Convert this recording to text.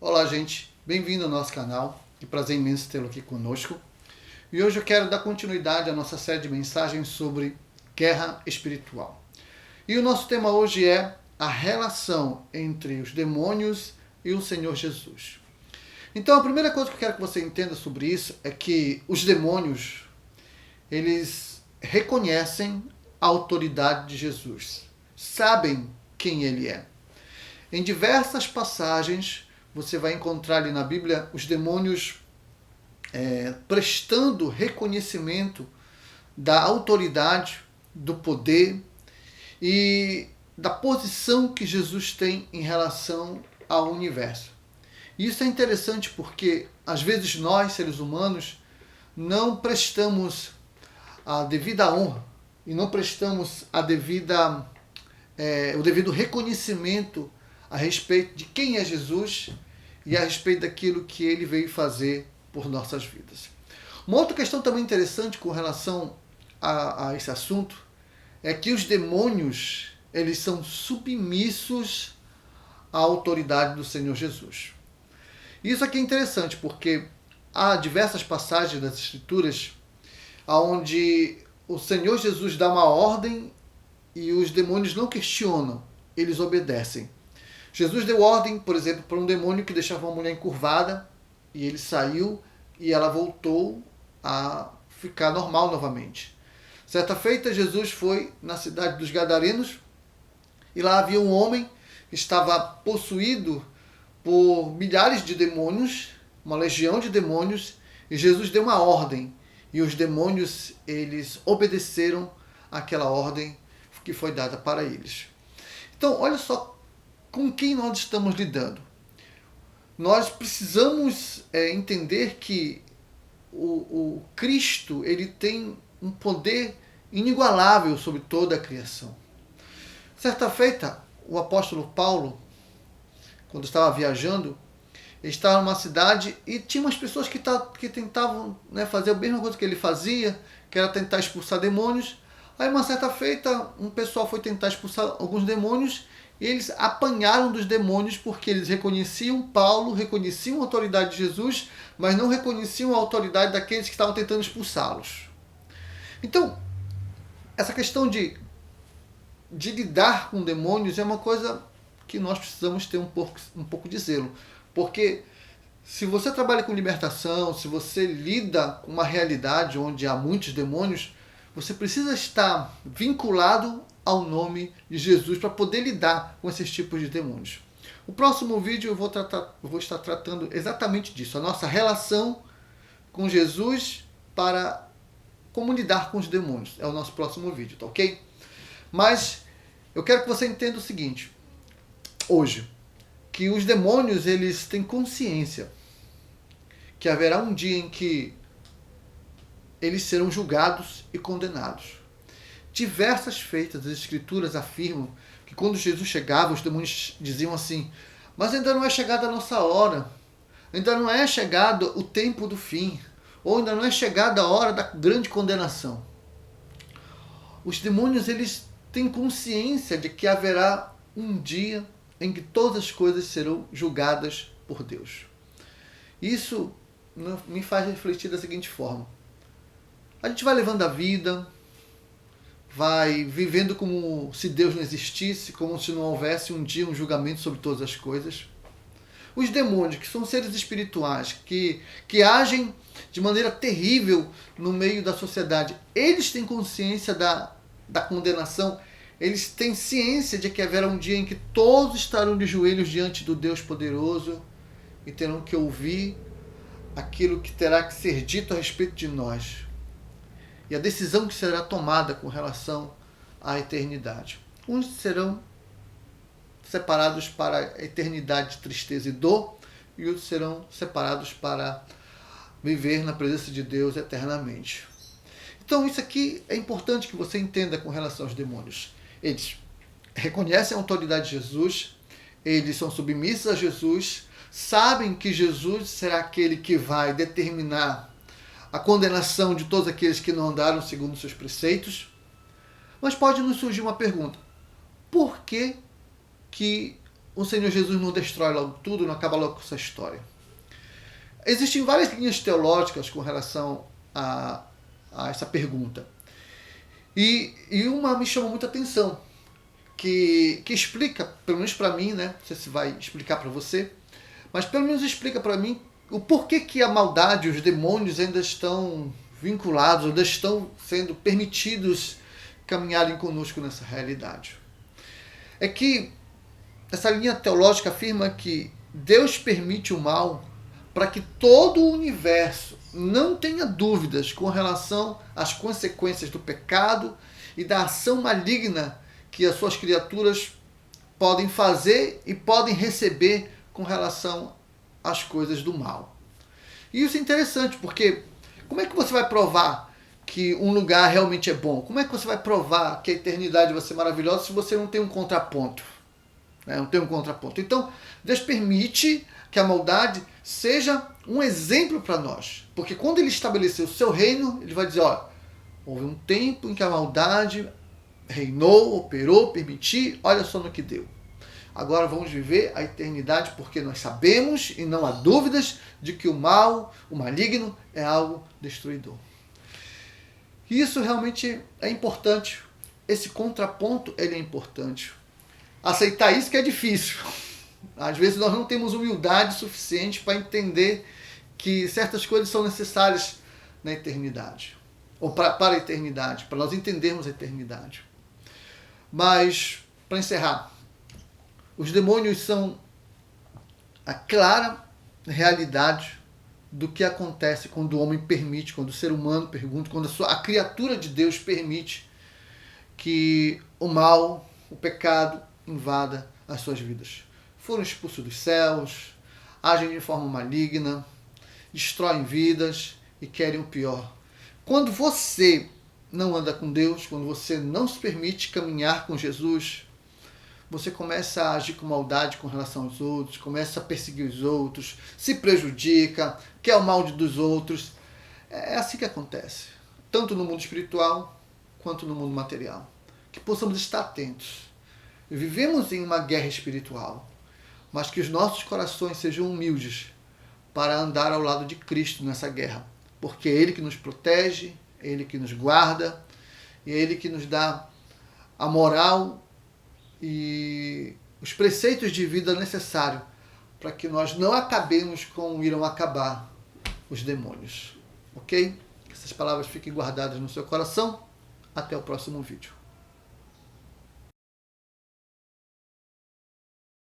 Olá, gente. Bem-vindo ao nosso canal. Que prazer imenso tê-lo aqui conosco. E hoje eu quero dar continuidade à nossa série de mensagens sobre guerra espiritual. E o nosso tema hoje é a relação entre os demônios e o Senhor Jesus. Então, a primeira coisa que eu quero que você entenda sobre isso é que os demônios, eles reconhecem a autoridade de Jesus. Sabem quem ele é. Em diversas passagens, você vai encontrar ali na Bíblia os demônios prestando reconhecimento da autoridade, do poder e da posição que Jesus tem em relação ao universo. E isso é interessante porque, às vezes, nós, seres humanos, não prestamos a devida honra e não prestamos o devido reconhecimento a respeito de quem é Jesus e a respeito daquilo que ele veio fazer por nossas vidas. Uma outra questão também interessante com relação a esse assunto é que os demônios, eles são submissos à autoridade do Senhor Jesus. Isso aqui é interessante porque há diversas passagens das Escrituras onde o Senhor Jesus dá uma ordem e os demônios não questionam, eles obedecem. Jesus deu ordem, por exemplo, para um demônio que deixava uma mulher encurvada e ele saiu e ela voltou a ficar normal novamente. Certa feita, Jesus foi na cidade dos Gadarenos e lá havia um homem que estava possuído por milhares de demônios, uma legião de demônios, e Jesus deu uma ordem e os demônios, eles obedeceram àquela ordem que foi dada para eles. Então, olha só com quem nós estamos lidando. Nós precisamos entender que o Cristo, ele tem um poder inigualável sobre toda a criação. Certa feita, o apóstolo Paulo, quando estava viajando, ele estava numa cidade e tinha umas pessoas que tentavam fazer a mesma coisa que ele fazia, que era tentar expulsar demônios. Aí, uma certa feita, um pessoal foi tentar expulsar alguns demônios e eles apanharam dos demônios porque eles reconheciam Paulo, reconheciam a autoridade de Jesus, mas não reconheciam a autoridade daqueles que estavam tentando expulsá-los. Então, essa questão de lidar com demônios é uma coisa que nós precisamos ter um pouco de zelo. Porque se você trabalha com libertação, se você lida com uma realidade onde há muitos demônios, você precisa estar vinculado ao nome de Jesus para poder lidar com esses tipos de demônios. O próximo vídeo eu vou estar tratando exatamente disso, a nossa relação com Jesus para como lidar com os demônios. É o nosso próximo vídeo, tá ok? Mas eu quero que você entenda o seguinte, hoje, que os demônios, eles têm consciência que haverá um dia em que eles serão julgados e condenados. Diversas feitas das Escrituras afirmam que quando Jesus chegava, os demônios diziam assim: mas ainda não é chegada a nossa hora, ainda não é chegado o tempo do fim, ou ainda não é chegada a hora da grande condenação. Os demônios, eles têm consciência de que haverá um dia em que todas as coisas serão julgadas por Deus. Isso me faz refletir da seguinte forma: a gente vai levando a vida, vai vivendo como se Deus não existisse, como se não houvesse um dia um julgamento sobre todas as coisas. Os demônios, que são seres espirituais, que agem de maneira terrível no meio da sociedade, eles têm consciência da condenação, eles têm ciência de que haverá um dia em que todos estarão de joelhos diante do Deus poderoso e terão que ouvir aquilo que terá que ser dito a respeito de nós. E a decisão que será tomada com relação à eternidade. Uns serão separados para a eternidade de tristeza e dor, e outros serão separados para viver na presença de Deus eternamente. Então isso aqui é importante que você entenda com relação aos demônios. Eles reconhecem a autoridade de Jesus, eles são submissos a Jesus, sabem que Jesus será aquele que vai determinar a condenação de todos aqueles que não andaram segundo os seus preceitos. Mas pode nos surgir uma pergunta: por que o Senhor Jesus não destrói logo tudo, não acaba logo com essa história? Existem várias linhas teológicas com relação a essa pergunta. E uma me chamou muita atenção, que explica, pelo menos para mim, né? Não sei se vai explicar para você, mas pelo menos explica para mim o porquê que a maldade, os demônios ainda estão vinculados, ainda estão sendo permitidos caminharem conosco nessa realidade. É que essa linha teológica afirma que Deus permite o mal para que todo o universo não tenha dúvidas com relação às consequências do pecado e da ação maligna que as suas criaturas podem fazer e podem receber com relação às coisas do mal. E isso é interessante, porque como é que você vai provar que um lugar realmente é bom? Como é que você vai provar que a eternidade vai ser maravilhosa se você não tem um contraponto? Não tem um contraponto. Então, Deus permite que a maldade seja um exemplo para nós. Porque quando ele estabeleceu o seu reino, ele vai dizer, olha, houve um tempo em que a maldade reinou, operou, permitiu, olha só no que deu. Agora vamos viver a eternidade porque nós sabemos e não há dúvidas de que o mal, o maligno, é algo destruidor. E isso realmente é importante. Esse contraponto, ele é importante. Aceitar isso que é difícil. Às vezes nós não temos humildade suficiente para entender que certas coisas são necessárias na eternidade. Ou para a eternidade, para nós entendermos a eternidade. Mas, para encerrar, os demônios são a clara realidade do que acontece quando o homem permite, quando o ser humano pergunta, quando a criatura de Deus permite que o mal, o pecado, invada as suas vidas. Foram expulsos dos céus, agem de forma maligna, destroem vidas e querem o pior. Quando você não anda com Deus, quando você não se permite caminhar com Jesus, você começa a agir com maldade com relação aos outros, começa a perseguir os outros, se prejudica, quer o mal dos outros. É assim que acontece, tanto no mundo espiritual quanto no mundo material. Que possamos estar atentos. Vivemos em uma guerra espiritual, mas que os nossos corações sejam humildes para andar ao lado de Cristo nessa guerra, porque é Ele que nos protege, é Ele que nos guarda, e é Ele que nos dá a moral e os preceitos de vida necessários para que nós não acabemos como irão acabar os demônios. Ok? Que essas palavras fiquem guardadas no seu coração. Até o próximo vídeo.